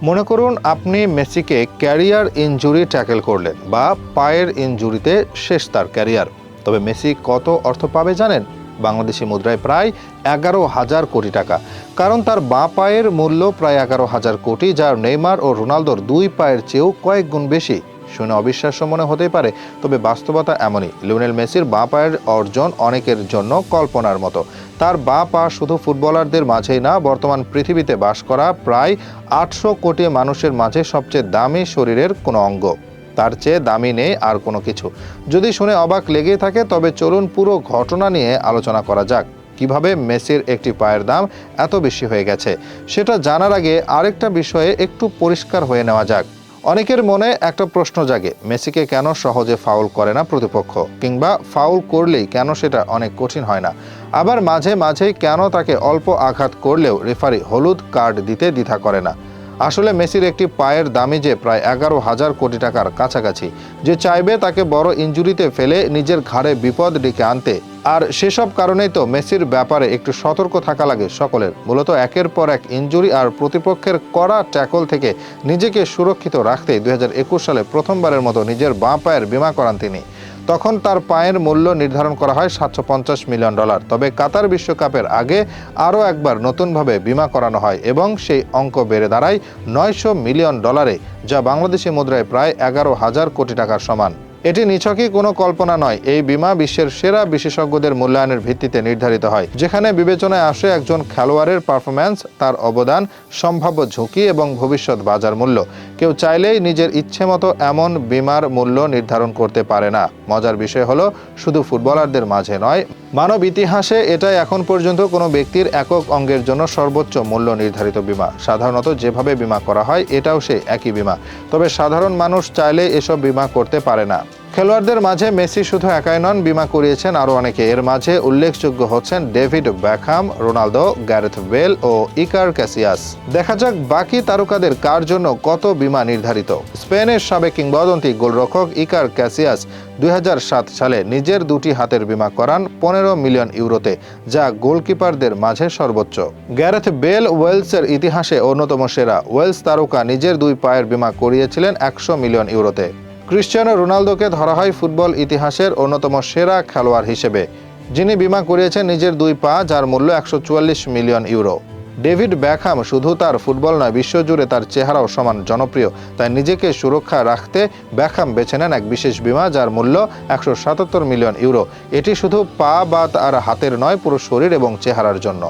মনে করুন আপনি মেসিকে ক্যারিয়ার ইনজুরি ট্যাকেল করলেন বা পায়ের ইনজুরিতে শেষ তার ক্যারিয়ার। তবে মেসি কত অর্থ পাবে জানেন? বাংলাদেশি মুদ্রায় প্রায় 11,000 কোটি টাকা। কারণ তার বাঁ পায়ের মূল্য প্রায় 11,000 কোটি, যার নেইমার ও রোনালদোর দুই পায়ের চেয়েও কয়েক গুণ বেশি। শুনে অবিশ্বাস্য মনে হতেই পারে, তবে বাস্তবতা এমনই। লিওনেল মেসির বাঁ পায়ের অর্জন অনেকের জন্য কল্পনার মতো। তার বাঁ পা শুধু ফুটবলারদের মাঝেই না, বর্তমান পৃথিবীতে বাস করা প্রায় 800 কোটি মানুষের মাঝে সবচেয়ে দামি শরীরের কোনো অঙ্গ। তার চেয়ে দামি নেই আর কোনো কিছু। যদি শুনে অবাক লেগেই থাকে, তবে চলুন পুরো ঘটনা নিয়ে আলোচনা করা যাক। কিভাবে মেসির একটি পায়ের দাম এত বেশি হয়ে গেছে, সেটা জানার আগে আরেকটা বিষয়ে একটু পরিষ্কার হয়ে নেওয়া যাক। অনেকের মনে একটা প্রশ্ন জাগে, মেসিকে কেন সহজে ফাউল করে না প্রতিপক্ষ, কিংবা ফাউল করলেই কেন সেটা অনেক কঠিন হয় না। আবার মাঝে মাঝেই কেন তাকে অল্প আঘাত করলেও রেফারি হলুদ কার্ড দিতে দ্বিধা করে না। আসলে মেসির একটি পায়ের দামই যে প্রায় 11,000 কোটি টাকার কাছাকাছি। যে চাইবে তাকে বড় ইনজুরিতে ফেলে নিজের ঘাড়ে বিপদ ডেকে আনতে। আর সেসব কারণেই তো মেসির ব্যাপারে একটু সতর্ক থাকা লাগে সকলের। মূলত একের পর এক ইনজুরি আর প্রতিপক্ষের কড়া ট্যাকল থেকে নিজেকে সুরক্ষিত রাখতেই 2021 সালে প্রথমবারের মতো নিজের বাঁ পায়ের বীমা করান তিনি। তখন তার পায়ের মূল্য নির্ধারণ করা হয় $750 মিলিয়ন। তবে কাতার বিশ্বকাপের আগে আরও একবার নতুনভাবে বীমা করানো হয় এবং সেই অঙ্ক বেড়ে দাঁড়ায় $900 মিলিয়ন, যা বাংলাদেশি মুদ্রায় প্রায় 11,000 কোটি টাকার সমান। এটি নিছকই কোনো কল্পনা নয়। এই বীমা বিশ্বের সেরা বিশেষজ্ঞদের মূল্যায়নের ভিত্তিতে নির্ধারিত হয়, যেখানে বিবেচনায় আসে একজন খেলোয়াড়ের পারফরম্যান্স, তার অবদান, সম্ভাব্য ঝুঁকি এবং ভবিষ্যৎ বাজার মূল্য। কেউ চাইলেই নিজের ইচ্ছে মতো এমন বীমার মূল্য নির্ধারণ করতে পারে না। মজার বিষয় হলো, শুধু ফুটবলারদের মাঝে নয়, মানব ইতিহাসে এটাই এখন পর্যন্ত কোনো ব্যক্তির একক অঙ্গের জন্য সর্বোচ্চ মূল্য নির্ধারিত বীমা। সাধারণত যেভাবে বীমা করা হয় এটাও সেই একই বীমা, তবে সাধারণ মানুষ চাইলে এসব বীমা করতে পারে না। খেলোয়াড়দের মাঝে মেসি শুধু একাই নন, বীমা করিয়েছেন আরও অনেকে। এর মাঝে উল্লেখযোগ্য হচ্ছেন David Beckham, Ronaldo, Gareth Bale ও ইকার ক্যাসিয়াস। দেখা যাক বাকি তারকাদের কার জন্য কত বীমা নির্ধারিত। স্পেনের সাবেক কিংবদন্তি গোলরক্ষক ইকার ক্যাসিয়াস 2007 সালে নিজের দুটি হাতের বীমা করান €15 মিলিয়ন, যা গোলকিপারদের মাঝে সর্বোচ্চ। গ্যারেথ বেল ওয়েলসের ইতিহাসে অন্যতম সেরা। ওয়েলস তারকা নিজের দুই পায়ের বীমা করিয়েছিলেন €100 মিলিয়ন। ক্রিস্টিয়ানো রোনালদোকে ধরা হয় ফুটবল ইতিহাসের অন্যতম সেরা খেলোয়াড় হিসেবে, যিনি বীমা করিয়েছেন নিজের দুই পা, যার মূল্য €144 মিলিয়ন। ডেভিড বেকহাম শুধু তার ফুটবল নয়, বিশ্বজুড়ে তার চেহারাও সমান জনপ্রিয়। তাই নিজেকে সুরক্ষা রাখতে বেকহাম বেছে নেন এক বিশেষ বীমা, যার মূল্য €177 মিলিয়ন। এটি শুধু পা বা তার হাতের নয়, পুরো শরীর এবং চেহারার জন্য।